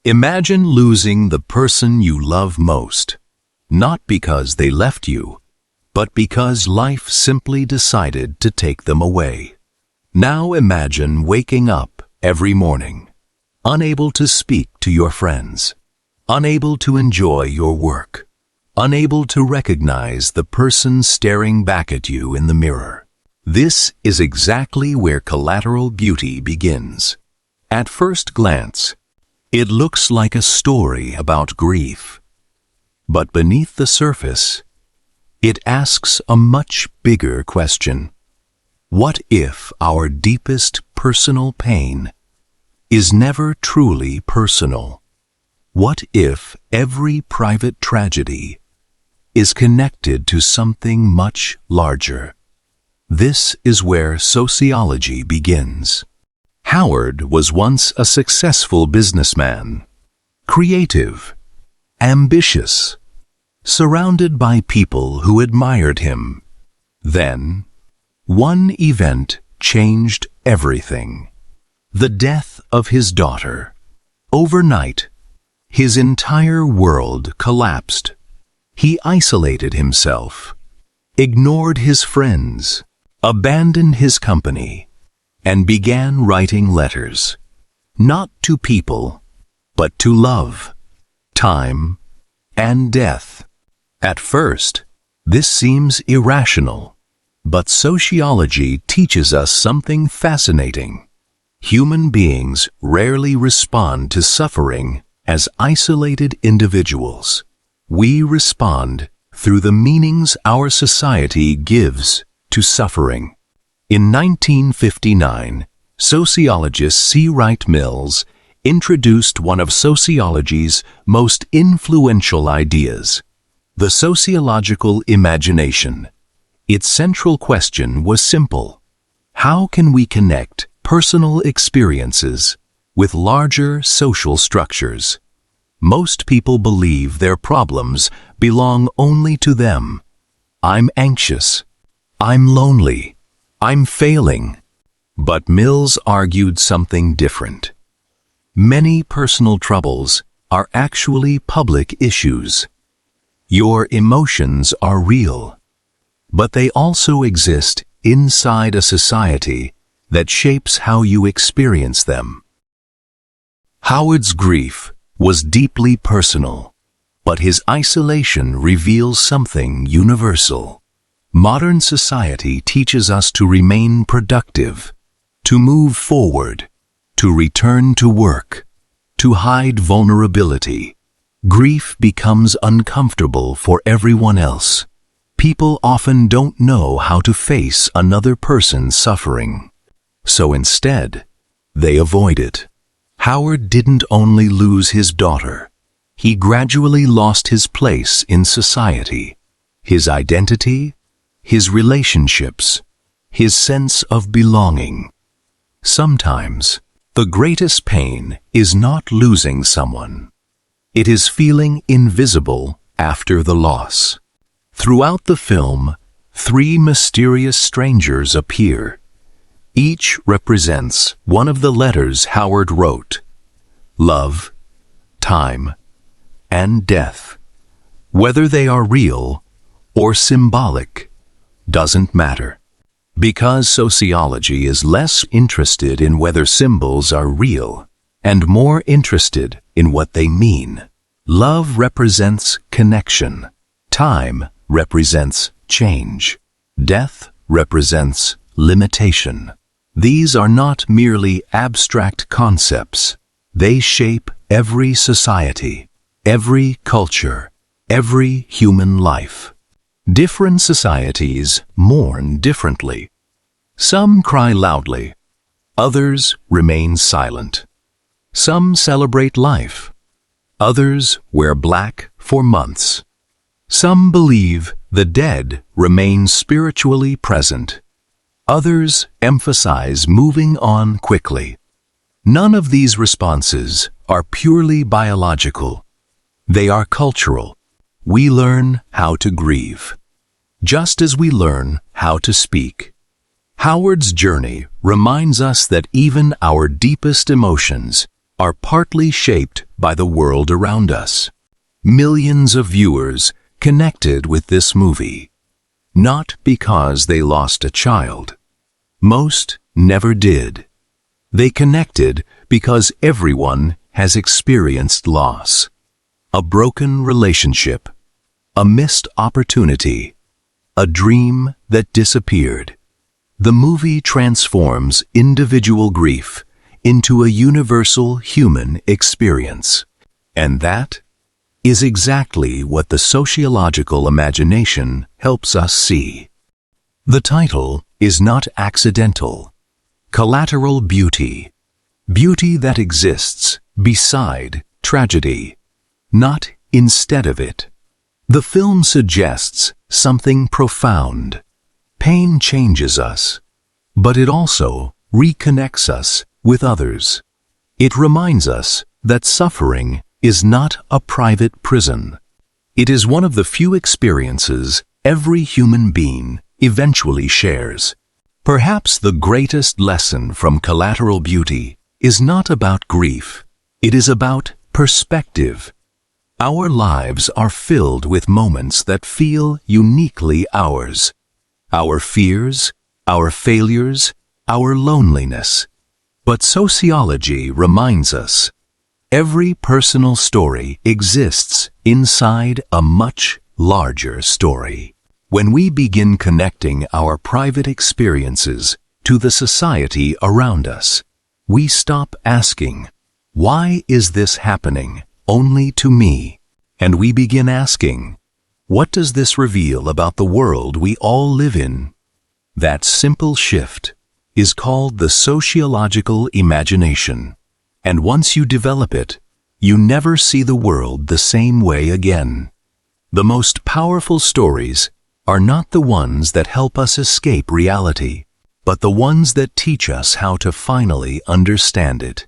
Imagine losing the person you love most, not because they left you, but because life simply decided to take them away. Now imagine waking up every morning, unable to speak to your friends, unable to enjoy your work, unable to recognize the person staring back at you in the mirror. This is exactly where Collateral Beauty begins. At first glance, it looks like a story about grief. But beneath the surface, it asks a much bigger question. What if our deepest personal pain is never truly personal? What if every private tragedy is connected to something much larger? This is where sociology begins. Howard was once a successful businessman, creative, ambitious, surrounded by people who admired him. Then, one event changed everything. The death of his daughter. Overnight, his entire world collapsed. He isolated himself, ignored his friends, abandoned his company, and began writing letters, not to people, but to love, time, and death. At first, this seems irrational, but sociology teaches us something fascinating. Human beings rarely respond to suffering as isolated individuals. We respond through the meanings our society gives to suffering. In 1959, sociologist C. Wright Mills introduced one of sociology's most influential ideas, the sociological imagination. Its central question was simple: how can we connect personal experiences with larger social structures? Most people believe their problems belong only to them. I'm anxious. I'm lonely. I'm failing. But Mills argued something different. Many personal troubles are actually public issues. Your emotions are real, but they also exist inside a society that shapes how you experience them. Howard's grief was deeply personal, but his isolation reveals something universal. Modern society teaches us to remain productive, to move forward, to return to work, to hide vulnerability. Grief becomes uncomfortable for everyone else. People often don't know how to face another person's suffering. So instead, they avoid it. Howard didn't only lose his daughter. He gradually lost his place in society, his identity, his relationships, his sense of belonging. Sometimes, the greatest pain is not losing someone. It is feeling invisible after the loss. Throughout the film, 3 mysterious strangers appear. Each represents one of the letters Howard wrote: love, time, and death. Whether they are real or symbolic doesn't matter. Because sociology is less interested in whether symbols are real and more interested in what they mean. Love represents connection. Time represents change. Death represents limitation. These are not merely abstract concepts. They shape every society, every culture, every human life. Different societies mourn differently. Some cry loudly. Others remain silent. Some celebrate life. Others wear black for months. Some believe the dead remain spiritually present. Others emphasize moving on quickly. None of these responses are purely biological. They are cultural. We learn how to grieve, just as we learn how to speak. Howard's journey reminds us that even our deepest emotions are partly shaped by the world around us. Millions of viewers connected with this movie, not because they lost a child. Most never did. They connected because everyone has experienced loss. A broken relationship, a missed opportunity, a dream that disappeared. The movie transforms individual grief into a universal human experience. And that is exactly what the sociological imagination helps us see. The title is not accidental. Collateral Beauty. Beauty that exists beside tragedy, not instead of it. The film suggests something profound. Pain changes us, but it also reconnects us with others. It reminds us that suffering is not a private prison. It is one of the few experiences every human being eventually shares. Perhaps the greatest lesson from Collateral Beauty is not about grief. It is about perspective. Our lives are filled with moments that feel uniquely ours. Our fears, our failures, our loneliness. But sociology reminds us, every personal story exists inside a much larger story. When we begin connecting our private experiences to the society around us, we stop asking, "Why is this happening only to me?" And we begin asking, "What does this reveal about the world we all live in?" That simple shift is called the sociological imagination. And once you develop it, you never see the world the same way again. The most powerful stories are not the ones that help us escape reality, but the ones that teach us how to finally understand it.